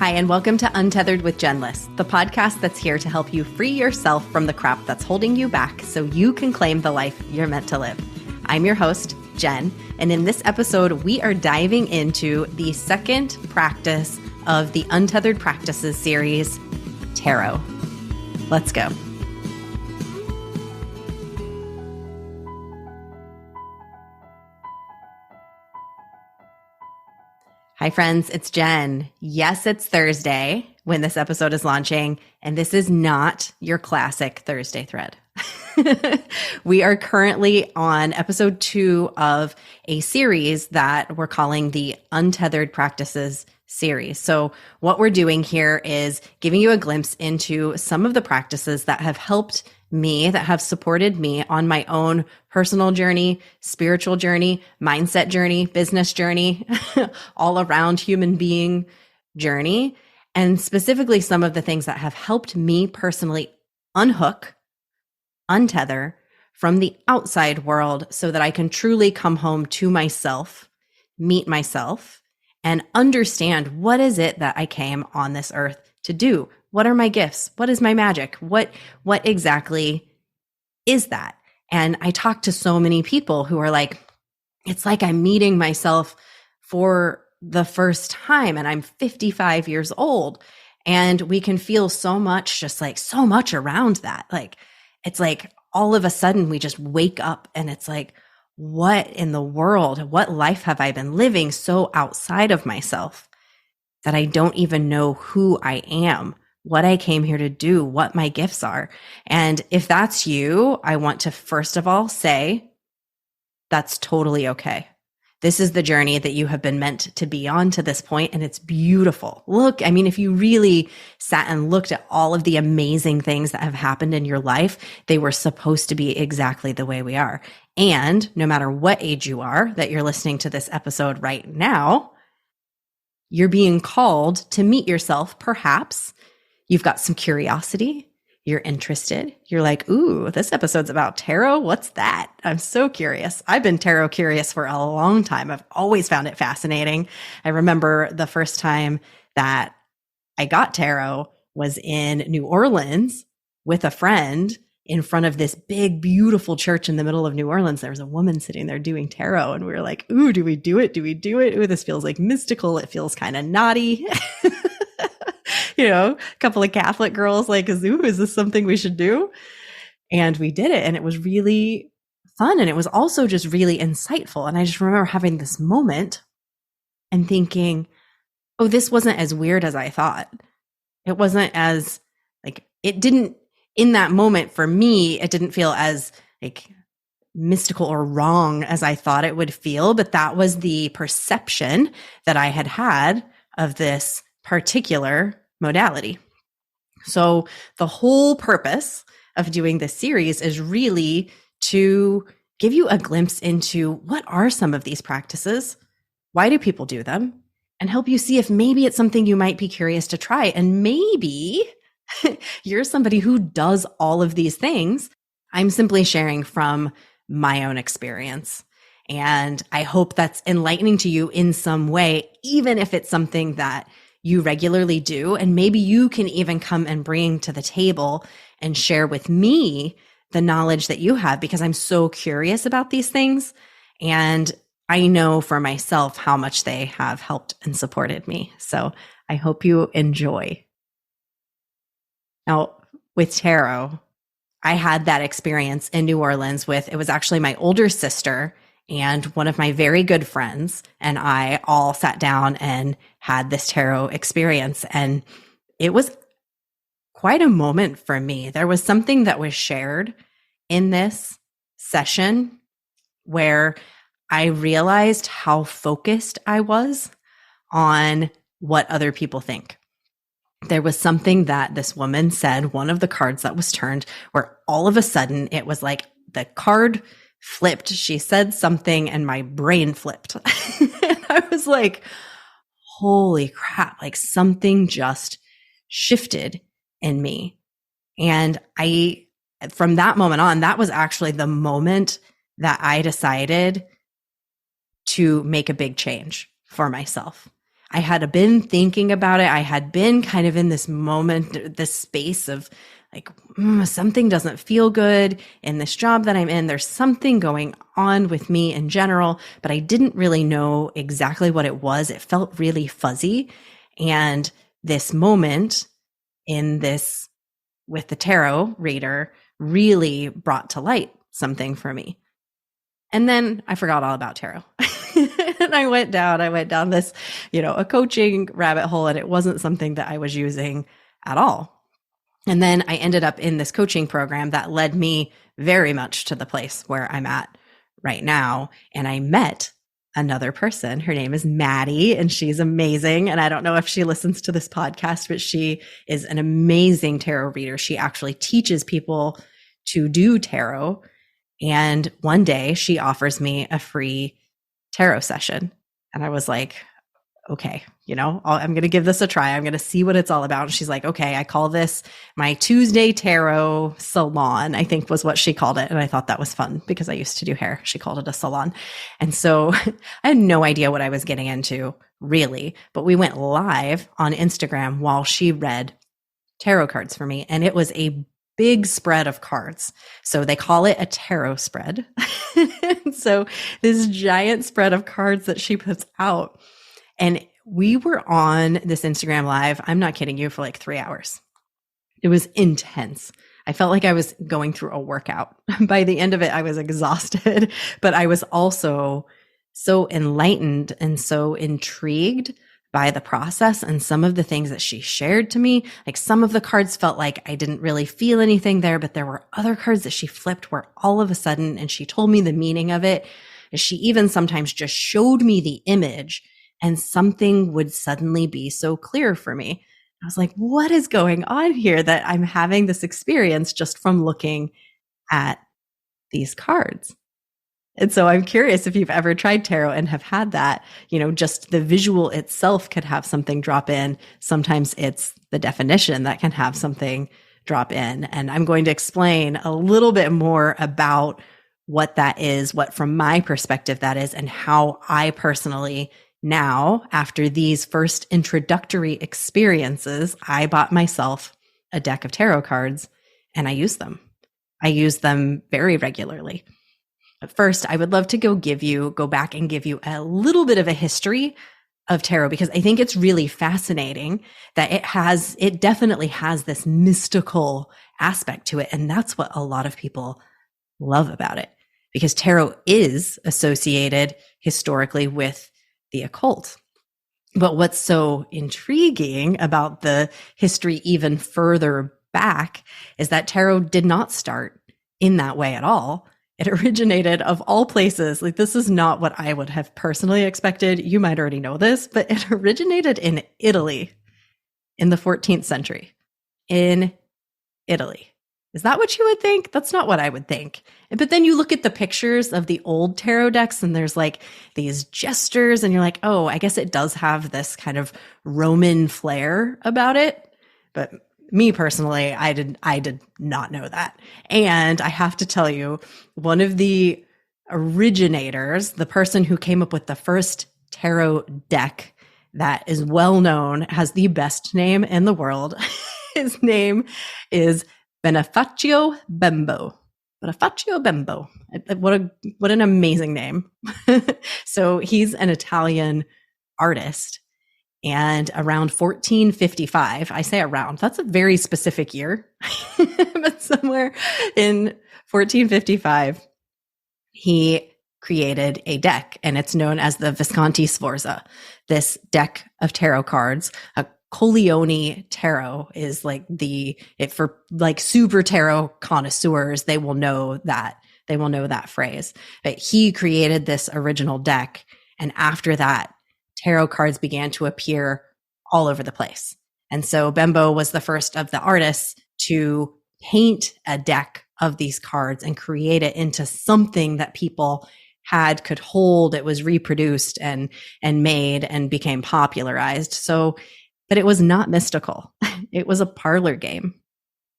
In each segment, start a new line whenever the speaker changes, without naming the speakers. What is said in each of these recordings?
Hi, and welcome to Untethered with Jenless, the podcast that's here to help you free yourself from the crap that's holding you back so you can claim the life you're meant to live. I'm your host, Jen, and in this episode, we are diving into the second practice of the Untethered Practices series, tarot. Let's go. Hi, friends. It's Jen. Yes, it's Thursday when this episode is launching, and this is not your classic Thursday thread. We are currently on episode 2 of a series that we're calling the Untethered Practices series. So what we're doing here is giving you a glimpse into some of the practices that have helped me, that have supported me on my own personal journey, spiritual journey, mindset journey, business journey, all around human being journey. And specifically some of the things that have helped me personally unhook, untether from the outside world so that I can truly come home to myself, meet myself, and understand what is it that I came on this earth to do. What are my gifts? What is my magic? What exactly is that? And I talk to so many people who are like, it's like I'm meeting myself for the first time and I'm 55 years old. And we can feel so much, just like so much around that. Like, it's like all of a sudden we just wake up and it's like, what in the world, what life have I been living so outside of myself that I don't even know who I am, what I came here to do, what my gifts are. And if that's you, I want to first of all say that's totally okay. This is the journey that you have been meant to be on to this point, and it's beautiful. Look, I mean, if you really sat and looked at all of the amazing things that have happened in your life, they were supposed to be exactly the way we are. And no matter what age you are that you're listening to this episode right now, you're being called to meet yourself. Perhaps you've got some curiosity. You're interested. You're like, ooh, this episode's about tarot. What's that? I'm so curious. I've been tarot curious for a long time. I've always found it fascinating. I remember the first time that I got tarot was in New Orleans with a friend in front of this big, beautiful church in the middle of New Orleans. There was a woman sitting there doing tarot, and we were like, ooh, do we do it? Do we do it? Ooh, this feels like mystical. It feels kind of naughty. You know, a couple of Catholic girls like, ooh, is this something we should do? And we did it. And it was really fun. And it was also just really insightful. And I just remember having this moment and thinking, oh, this wasn't as weird as I thought. It wasn't as like, it didn't, in that moment for me, it didn't feel as like mystical or wrong as I thought it would feel. But that was the perception that I had had of this particular modality. So the whole purpose of doing this series is really to give you a glimpse into what are some of these practices, why do people do them, and help you see if maybe it's something you might be curious to try. And maybe you're somebody who does all of these things. I'm simply sharing from my own experience. And I hope that's enlightening to you in some way, even if it's something that you regularly do. And maybe you can even come and bring to the table and share with me the knowledge that you have, because I'm so curious about these things. And I know for myself how much they have helped and supported me. So I hope you enjoy. Now, with tarot, I had that experience in New Orleans with, it was actually my older sister and one of my very good friends and I all sat down and had this tarot experience. And it was quite a moment for me. There was something that was shared in this session where I realized how focused I was on what other people think. There was something that this woman said, one of the cards that was turned, where all of a sudden it was like the card flipped. She said something and my brain flipped. And I was like, holy crap, like something just shifted in me. And from that moment on, that was actually the moment that I decided to make a big change for myself. I had been thinking about it. I had been kind of in this moment, this space of like, something doesn't feel good in this job that I'm in. There's something going on with me in general, but I didn't really know exactly what it was. It felt really fuzzy. And this moment in this with the tarot reader really brought to light something for me. And then I forgot all about tarot. And I went down this, a coaching rabbit hole, and it wasn't something that I was using at all. And then I ended up in this coaching program that led me very much to the place where I'm at right now. And I met another person. Her name is Maddie, and she's amazing. And I don't know if she listens to this podcast, but she is an amazing tarot reader. She actually teaches people to do tarot. And one day she offers me a free tarot session. And I was like, okay, I'm going to give this a try. I'm going to see what it's all about. And she's like, okay, I call this my Tuesday tarot salon, I think was what she called it. And I thought that was fun because I used to do hair. She called it a salon. And so I had no idea what I was getting into really, but we went live on Instagram while she read tarot cards for me. And it was a big spread of cards. So they call it a tarot spread. So this giant spread of cards that she puts out. And we were on this Instagram live, I'm not kidding you, for like 3 hours. It was intense. I felt like I was going through a workout. By the end of it, I was exhausted, but I was also so enlightened and so intrigued by the process and some of the things that she shared to me. Like some of the cards felt like I didn't really feel anything there, but there were other cards that she flipped where all of a sudden, and she told me the meaning of it. She even sometimes just showed me the image and something would suddenly be so clear for me. I was like, what is going on here that I'm having this experience just from looking at these cards? And so I'm curious if you've ever tried tarot and have had that, just the visual itself could have something drop in. Sometimes it's the definition that can have something drop in. And I'm going to explain a little bit more about what that is, what from my perspective that is, and how I personally now, after these first introductory experiences, I bought myself a deck of tarot cards and I use them. I use them very regularly. But first, I would love to go back and give you a little bit of a history of tarot, because I think it's really fascinating that it definitely has this mystical aspect to it. And that's what a lot of people love about it, because tarot is associated historically with the occult. But what's so intriguing about the history even further back is that tarot did not start in that way at all. It originated, of all places, like this is not what I would have personally expected. You might already know this, but it originated in Italy in the 14th century. In Italy. Is that what you would think? That's not what I would think. But then you look at the pictures of the old tarot decks and there's like these gestures and you're like, oh, I guess it does have this kind of Roman flair about it. But me personally, I did not know that. And I have to tell you, one of the originators, the person who came up with the first tarot deck that is well known, has the best name in the world. His name is Bonifacio Bembo. Bonifacio Bembo. What an amazing name. So he's an Italian artist. And around 1455, I say around, that's a very specific year, but somewhere in 1455, he created a deck, and it's known as the Visconti Sforza. This deck of tarot cards, a Coglione tarot is like for like super tarot connoisseurs, they will know that phrase. But he created this original deck. And after that, tarot cards began to appear all over the place. And so Bembo was the first of the artists to paint a deck of these cards and create it into something that people could hold. It was reproduced and made and became popularized. So, but it was not mystical. It was a parlor game.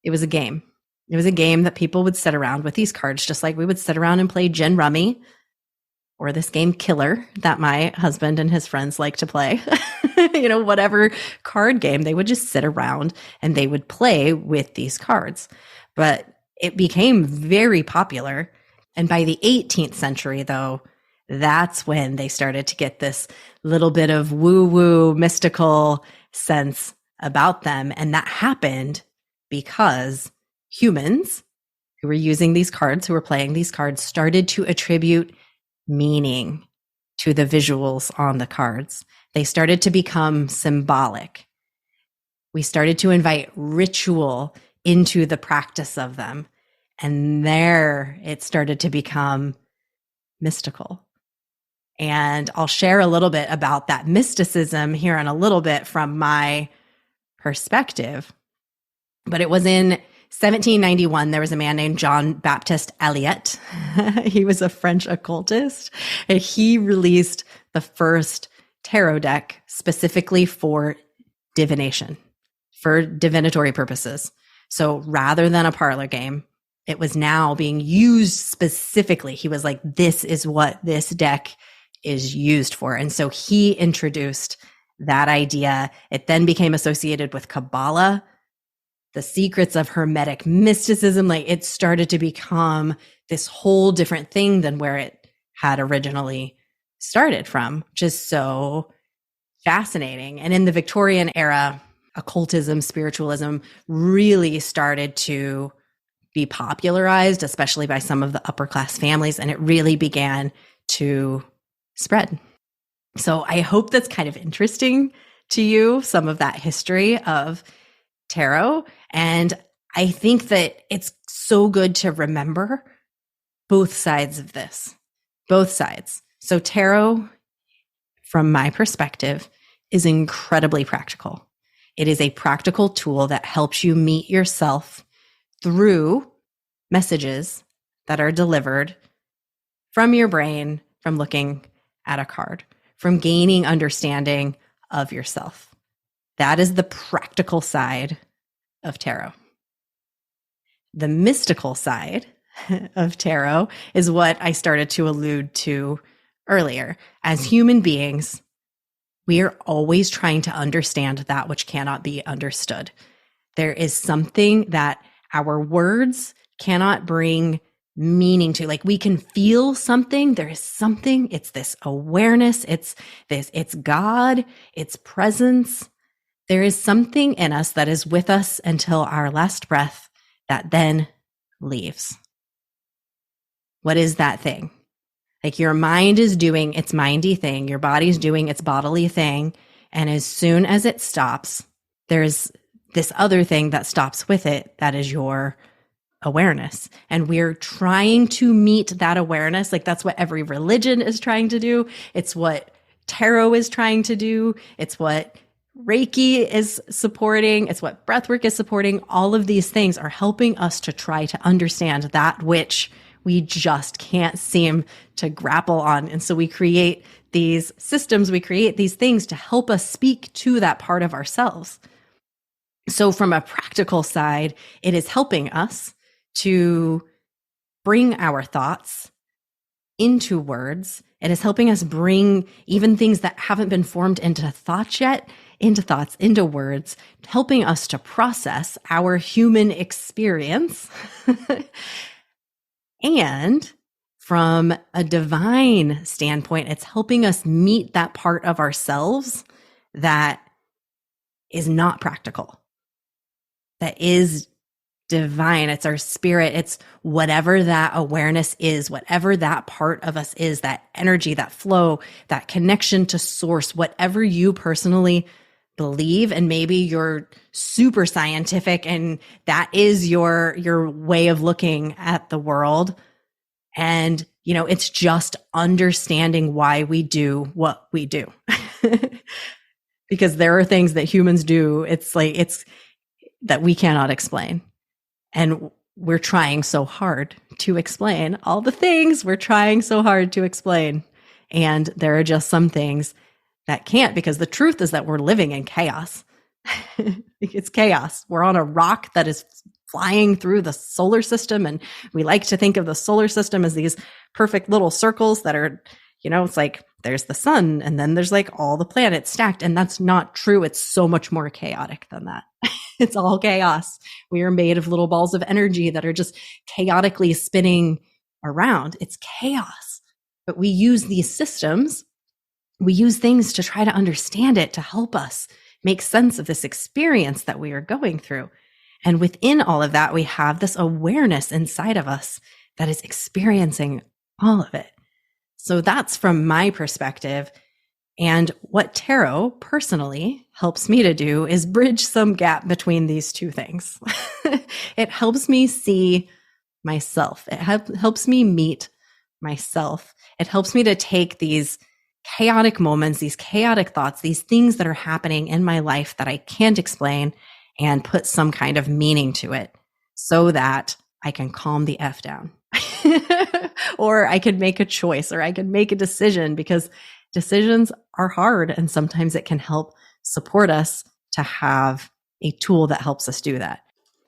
It was a game. It was a game that people would sit around with these cards, just like we would sit around and play gin rummy, or this game Killer that my husband and his friends like to play. whatever card game, they would just sit around and they would play with these cards. But it became very popular. And by the 18th century, though, that's when they started to get this little bit of woo-woo mystical sense about them. And that happened because humans who were using these cards, who were playing these cards, started to attribute meaning to the visuals on the cards. They started to become symbolic. We started to invite ritual into the practice of them. And there it started to become mystical. And I'll share a little bit about that mysticism here in a little bit from my perspective. But it was in 1791, there was a man named John Baptist Eliot. He was a French occultist, and he released the first tarot deck specifically for divination, for divinatory purposes. So rather than a parlor game, it was now being used specifically. He was like, this is what this deck is used for. And so he introduced that idea. It then became associated with Kabbalah, the secrets of Hermetic mysticism. Like, it started to become this whole different thing than where it had originally started from, which is so fascinating. And in the Victorian era, occultism, spiritualism really started to be popularized, especially by some of the upper class families, and it really began to spread. So I hope that's kind of interesting to you, some of that history of tarot. And I think that it's so good to remember both sides of this, both sides. So tarot, from my perspective, is incredibly practical. It is a practical tool that helps you meet yourself through messages that are delivered from your brain, from looking at a card, from gaining understanding of yourself. That is the practical side of tarot. The mystical side of tarot is what I started to allude to earlier. As human beings, we are always trying to understand that which cannot be understood. There is something that our words cannot bring meaning to. Like, we can feel something. There is something. It's this awareness. It's God, it's presence. There is something in us that is with us until our last breath that then leaves. What is that thing? Like, your mind is doing its mindy thing. Your body's doing its bodily thing. And as soon as it stops, there's this other thing that stops with it. That is your awareness. And we're trying to meet that awareness. Like, that's what every religion is trying to do. It's what tarot is trying to do. It's what Reiki is supporting. It's what breathwork is supporting. All of these things are helping us to try to understand that which we just can't seem to grapple on. And so we create these systems, we create these things to help us speak to that part of ourselves. So from a practical side, it is helping us to bring our thoughts into words. It is helping us bring even things that haven't been formed into thoughts yet, into thoughts, into words, helping us to process our human experience. And from a divine standpoint, it's helping us meet that part of ourselves that is not practical, that is divine. It's our spirit. It's whatever that awareness is, whatever that part of us is, that energy, that flow, that connection to source, whatever you personally believe. And maybe you're super scientific and that is your way of looking at the world. And, it's just understanding why we do what we do. Because there are things that humans do. It's that we cannot explain. And we're trying so hard to explain all the things we're trying so hard to explain. And there are just some things that can't, because the truth is that we're living in chaos. It's chaos. We're on a rock that is flying through the solar system. And we like to think of the solar system as these perfect little circles that are, it's like there's the sun, and then there's like all the planets stacked. And that's not true. It's so much more chaotic than that. It's all chaos. We are made of little balls of energy that are just chaotically spinning around. It's chaos. But we use these systems, we use things to try to understand it, to help us make sense of this experience that we are going through. And within all of that, we have this awareness inside of us that is experiencing all of it. So that's from my perspective. And what tarot personally helps me to do is bridge some gap between these two things. It helps me see myself. It helps me meet myself. It helps me to take these chaotic moments, these chaotic thoughts, these things that are happening in my life that I can't explain, and put some kind of meaning to it so that I can calm the F down. Or I could make a choice, or I could make a decision, because decisions are hard, and sometimes it can help support us to have a tool that helps us do that.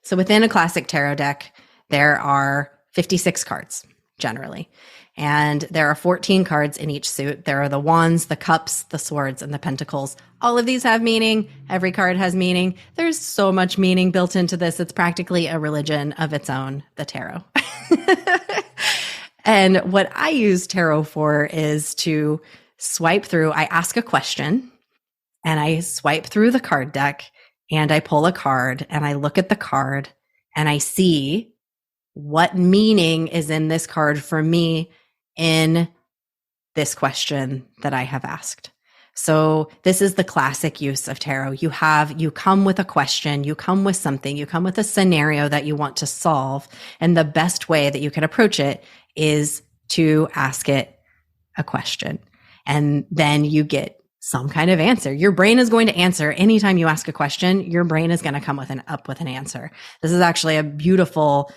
So within a classic tarot deck, there are 56 cards generally, and there are 14 cards in each suit. There are the wands, the cups, the swords, and the pentacles. All of these have meaning. Every card has meaning. There's so much meaning built into this. It's practically a religion of its own, the tarot. And what I use tarot for is to swipe through. I ask a question and I swipe through the card deck, and I pull a card and I look at the card and I see what meaning is in this card for me in this question that I have asked. So this is the classic use of tarot. You come with a question, you come with something, you come with a scenario that you want to solve. And the best way that you can approach it is to ask it a question. And then you get some kind of answer. Your brain is going to answer anytime you ask a question. Your brain is going to come up with an answer. This is actually a beautiful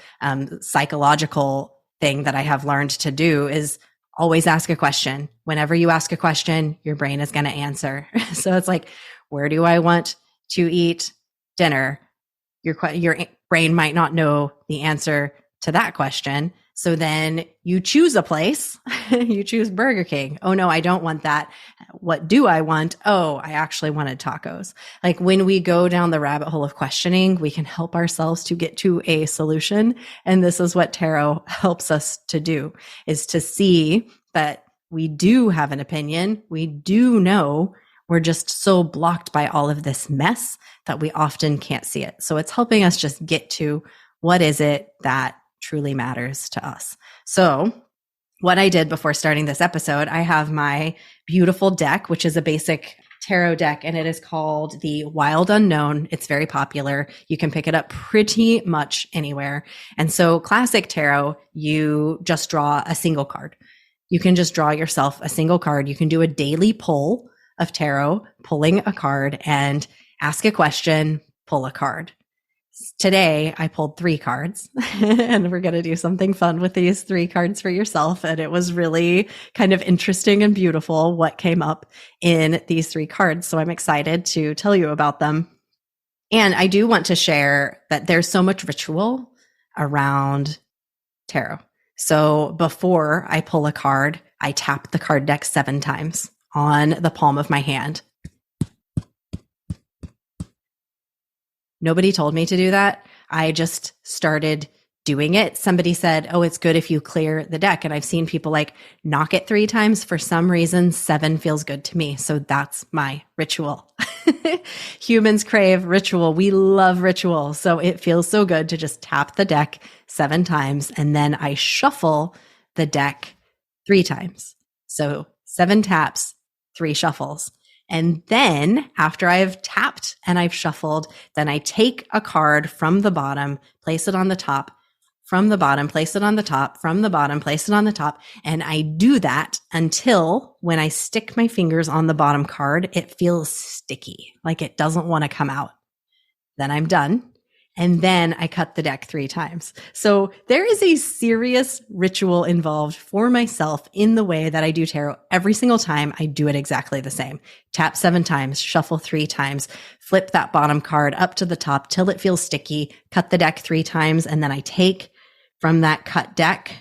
psychological thing that I have learned to do, is always ask a question. Whenever you ask a question, your brain is going to answer. So it's like, where do I want to eat dinner? Your brain might not know the answer to that question. So then you choose a place. You choose Burger King. Oh no, I don't want that. What do I want? Oh, I actually wanted tacos. Like, when we go down the rabbit hole of questioning, we can help ourselves to get to a solution. And this is what tarot helps us to do, is to see that we do have an opinion. We do know. We're just so blocked by all of this mess that we often can't see it. So it's helping us just get to what is it that truly matters to us. So what I did before starting this episode, I have my beautiful deck, which is a basic tarot deck, and it is called the Wild Unknown. It's very popular. You can pick it up pretty much anywhere. And so classic tarot, you just draw a single card. You can just draw yourself a single card. You can do a daily pull of tarot, pulling a card, and ask a question, pull a card. Today, I pulled 3 cards, and we're going to do something fun with these 3 cards for yourself. And it was really kind of interesting and beautiful what came up in these 3 cards. So I'm excited to tell you about them. And I do want to share that there's so much ritual around tarot. So before I pull a card, I tap the card deck 7 times on the palm of my hand. Nobody told me to do that. I just started doing it. Somebody said, oh, it's good if you clear the deck. And I've seen people like knock it 3 times. For some reason, 7 feels good to me. So that's my ritual. Humans crave ritual. We love ritual. So it feels so good to just tap the deck 7 times. And then I shuffle the deck 3 times. So 7 taps, 3 shuffles. And then after I've tapped and I've shuffled, then I take a card from the bottom, place it on the top, from the bottom, place it on the top, from the bottom, place it on the top. And I do that until when I stick my fingers on the bottom card, it feels sticky, like it doesn't want to come out. Then I'm done. And then I cut the deck 3 times. So there is a serious ritual involved for myself in the way that I do tarot. Every single time I do it exactly the same. Tap 7 times, shuffle 3 times, flip that bottom card up to the top till it feels sticky, cut the deck 3 times. And then I take from that cut deck,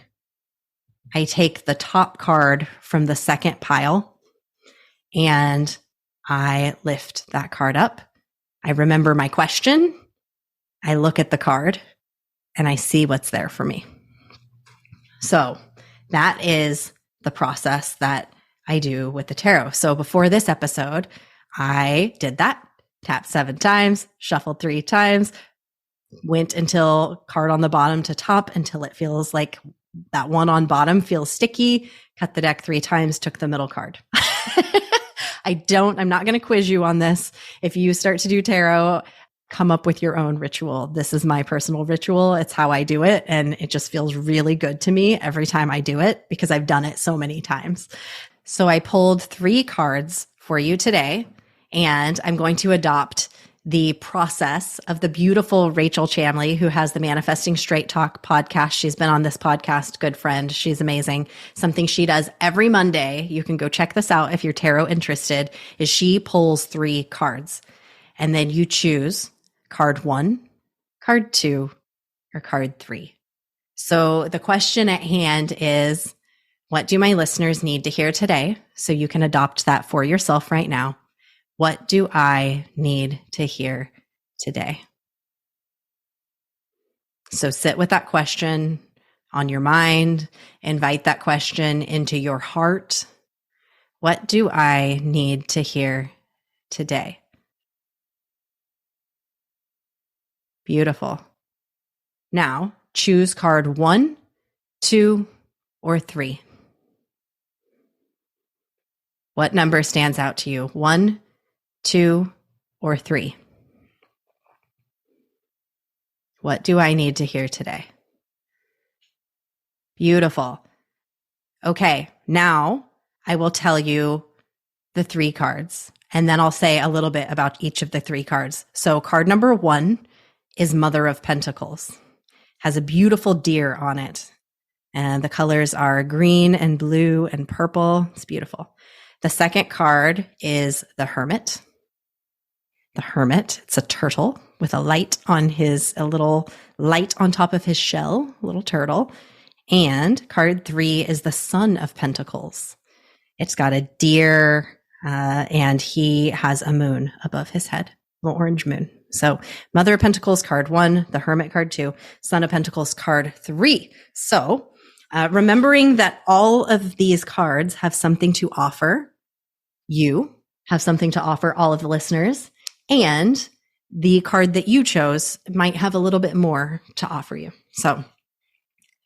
I take the top card from the second pile and I lift that card up. I remember my question. I look at the card and I see what's there for me. So that is the process that I do with the tarot. So before this episode, I did that, tapped 7 times, shuffled 3 times, went until card on the bottom to top until it feels like that one on bottom feels sticky, cut the deck 3 times, took the middle card. I'm not going to quiz you on this. If you start to do tarot, come up with your own ritual. This is my personal ritual. It's how I do it. And it just feels really good to me every time I do it because I've done it so many times. So I pulled 3 cards for you today, and I'm going to adopt the process of the beautiful Rachel Chamley, who has the Manifesting Straight Talk podcast. She's been on this podcast, good friend. She's amazing. Something she does every Monday, you can go check this out if you're tarot interested, is she pulls 3 cards. And then you choose card 1, card 2, or card 3. So the question at hand is, what do my listeners need to hear today? So you can adopt that for yourself right now. What do I need to hear today? So sit with that question on your mind. Invite that question into your heart. What do I need to hear today? Beautiful. Now choose card 1, 2, or 3. What number stands out to you? 1, 2, or 3? What do I need to hear today? Beautiful. Okay, now I will tell you the 3 cards, and then I'll say a little bit about each of the 3 cards. So card number 1 is Mother of Pentacles. Has a beautiful deer on it, and the colors are green and blue and purple. It's beautiful. The second card is the Hermit. The Hermit, it's a turtle with a little light on top of his shell, little turtle. And card 3 is the Son of Pentacles. It's got a deer, and he has a moon above his head, a little orange moon. So Mother of Pentacles, card 1, the Hermit, card 2, Son of Pentacles, card 3. So remembering that all of these cards have something to offer you, have something to offer all of the listeners, and the card that you chose might have a little bit more to offer you. So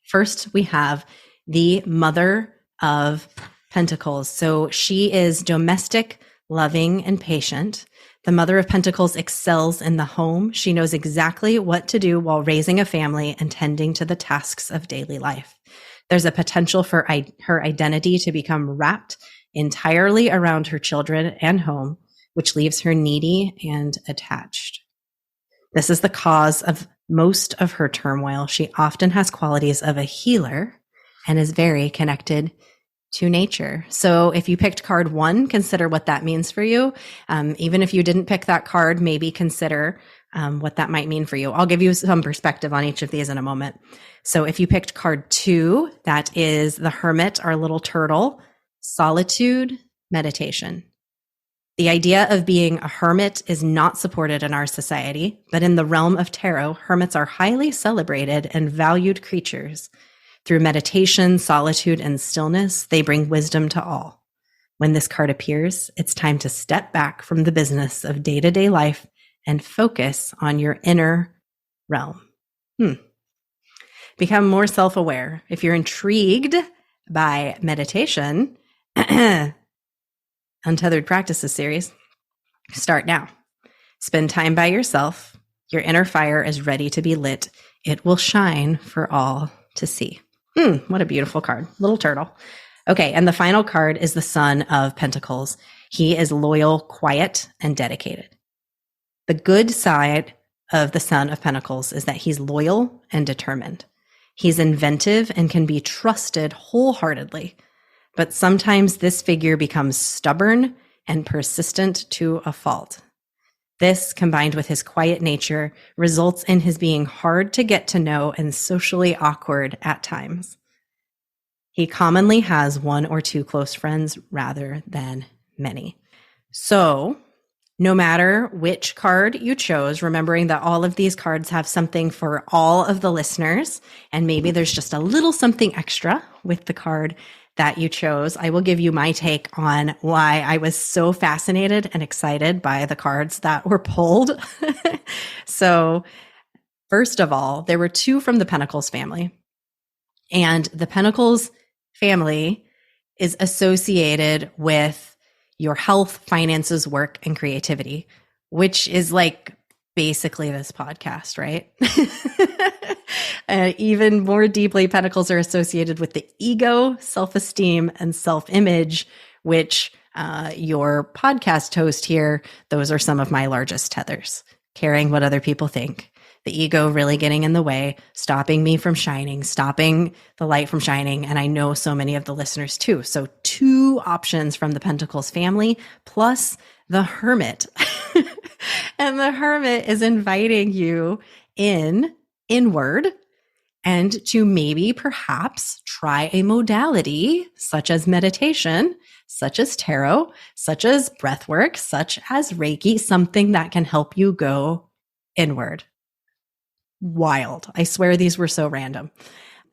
first we have the Mother of Pentacles. So she is domestic, loving, and patient. The Mother of Pentacles excels in the home. She knows exactly what to do while raising a family and tending to the tasks of daily life. There's a potential for her identity to become wrapped entirely around her children and home, which leaves her needy and attached. This is the cause of most of her turmoil. She often has qualities of a healer and is very connected to nature. So if you picked card 1, consider what that means for you. Even if you didn't pick that card, maybe consider what that might mean for you. I'll give you some perspective on each of these in a moment. So if you picked card 2, that is the Hermit, our little turtle, solitude, meditation. The idea of being a hermit is not supported in our society, but in the realm of tarot, hermits are highly celebrated and valued creatures. Through meditation, solitude, and stillness, they bring wisdom to all. When this card appears, it's time to step back from the business of day-to-day life and focus on your inner realm. Become more self-aware. If you're intrigued by meditation, Untethered Practices series, start now. Spend time by yourself. Your inner fire is ready to be lit. It will shine for all to see. What a beautiful card. Little turtle. Okay, and the final card is the Son of Pentacles. He is loyal, quiet, and dedicated. The good side of the Son of Pentacles is that he's loyal and determined. He's inventive and can be trusted wholeheartedly. But sometimes this figure becomes stubborn and persistent to a fault. This, combined with his quiet nature, results in his being hard to get to know and socially awkward at times. He commonly has 1 or 2 close friends rather than many. So no matter which card you chose, remembering that all of these cards have something for all of the listeners, and maybe there's just a little something extra with the card that you chose, I will give you my take on why I was so fascinated and excited by the cards that were pulled. So first of all, there were two from the Pentacles family, and the Pentacles family is associated with your health, finances, work, and creativity, which is like basically this podcast, right? Even more deeply, Pentacles are associated with the ego, self-esteem, and self-image, which your podcast host here, those are some of my largest tethers. Caring what other people think. The ego really getting in the way, stopping me from shining, stopping the light from shining. And I know so many of the listeners too. So two options from the Pentacles family, plus the Hermit. And the Hermit is inviting you inward and to maybe perhaps try a modality such as meditation, such as tarot, such as breathwork, such as Reiki, something that can help you go inward. Wild. I swear these were so random.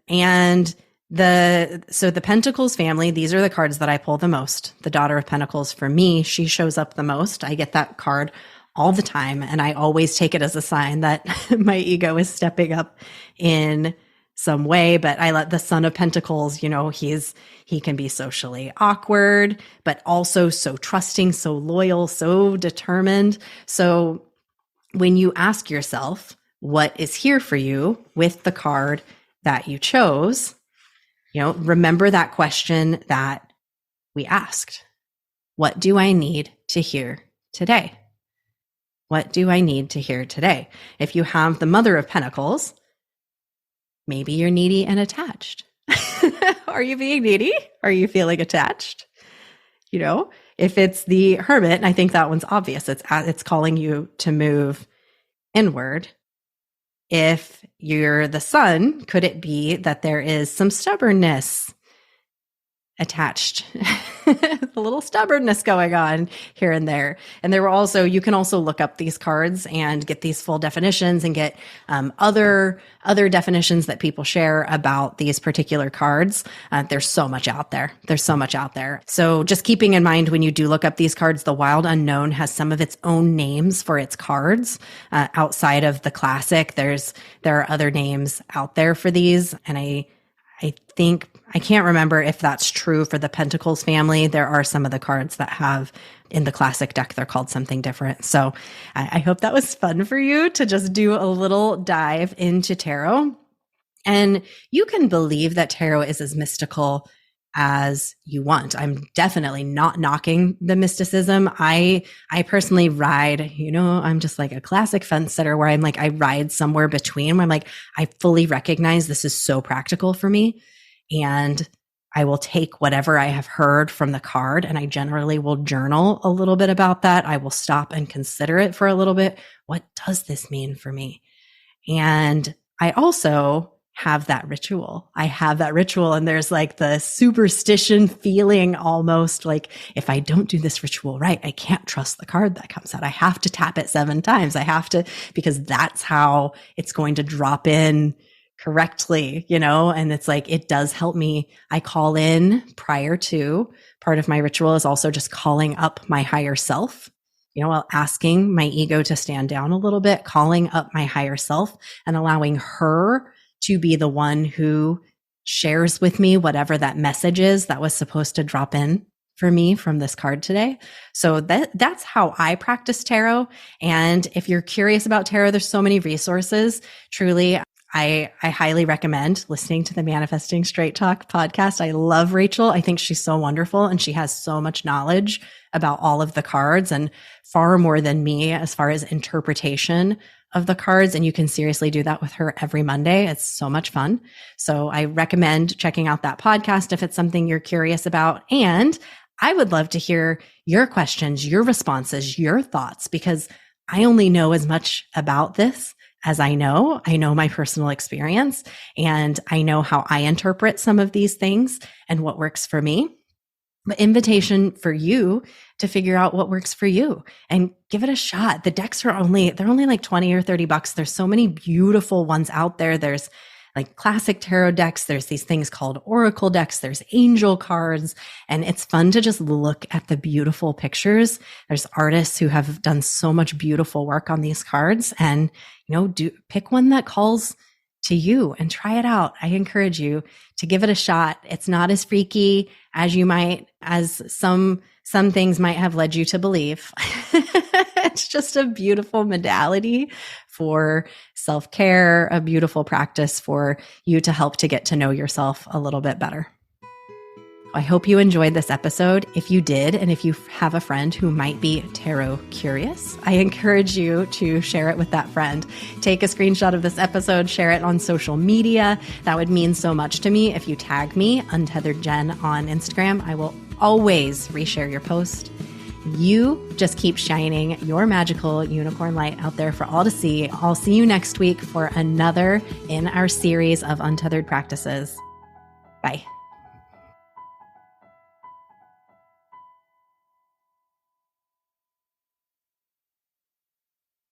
And the Pentacles family, these are the cards that I pull the most. The Daughter of Pentacles, for me, she shows up the most. I get that card all the time, and I always take it as a sign that my ego is stepping up in some way. But I let the Son of Pentacles, you know, he can be socially awkward, but also so trusting, so loyal, so determined. So when you ask yourself, what is here for you with the card that you chose, you know, remember that question that we asked. What do I need to hear today? What do I need to hear today? If you have the Mother of Pentacles, maybe you're needy and attached. Are you being needy? Are you feeling attached? You know, if it's the Hermit, and I think that one's obvious, it's calling you to move inward. If you're the Sun, could it be that there is some stubbornness attached? A little stubbornness going on here and there. And there were also, you can also look up these cards and get these full definitions and get other definitions that people share about these particular cards. There's so much out there. So just keeping in mind when you do look up these cards, the Wild Unknown has some of its own names for its cards outside of the classic. There are other names out there for these. And I think, I can't remember if that's true for the Pentacles family. There are some of the cards that have in the classic deck, they're called something different. So I hope that was fun for you to just do a little dive into tarot. And you can believe that tarot is as mystical as you want. I'm definitely not knocking the mysticism. I personally ride, you know, I'm just like a classic fence sitter where I'm like, I ride somewhere between where I'm like, I fully recognize this is so practical for me. And I will take whatever I have heard from the card, and I generally will journal a little bit about that. I will stop and consider it for a little bit. What does this mean for me? And I also have that ritual. And there's like the superstition feeling almost like if I don't do this ritual right, I can't trust the card that comes out. I have to tap it 7 times. I have to, because that's how it's going to drop in correctly, you know, and it's like, it does help me. I call in prior to, part of my ritual is also just calling up my higher self, you know, while asking my ego to stand down a little bit, calling up my higher self and allowing her to be the one who shares with me whatever that message is that was supposed to drop in for me from this card today. So that's how I practice tarot. And if you're curious about tarot, there's so many resources. Truly, I highly recommend listening to the Manifesting Straight Talk podcast. I love Rachel. I think she's so wonderful and she has so much knowledge about all of the cards and far more than me as far as interpretation of the cards. And you can seriously do that with her every Monday. It's so much fun. So I recommend checking out that podcast if it's something you're curious about. And I would love to hear your questions, your responses, your thoughts, because I only know as much about this as I know my personal experience, and I know how I interpret some of these things and what works for me. invitation for you to figure out what works for you and give it a shot. The decks they're only like 20 or 30 bucks. There's so many beautiful ones out there. There's like classic tarot decks. There's these things called oracle decks. There's angel cards. And it's fun to just look at the beautiful pictures. There's artists who have done so much beautiful work on these cards, and, pick one that calls to you and try it out. I encourage you to give it a shot. It's not as freaky as some things might have led you to believe. It's just a beautiful modality for self-care, a beautiful practice for you to help to get to know yourself a little bit better. I hope you enjoyed this episode. If you did, and if you have a friend who might be tarot curious, I encourage you to share it with that friend. Take a screenshot of this episode, share it on social media. That would mean so much to me. If you tag me, Untethered Jen, on Instagram, I will always reshare your post. You just keep shining your magical unicorn light out there for all to see. I'll see you next week for another in our series of Untethered Practices. Bye.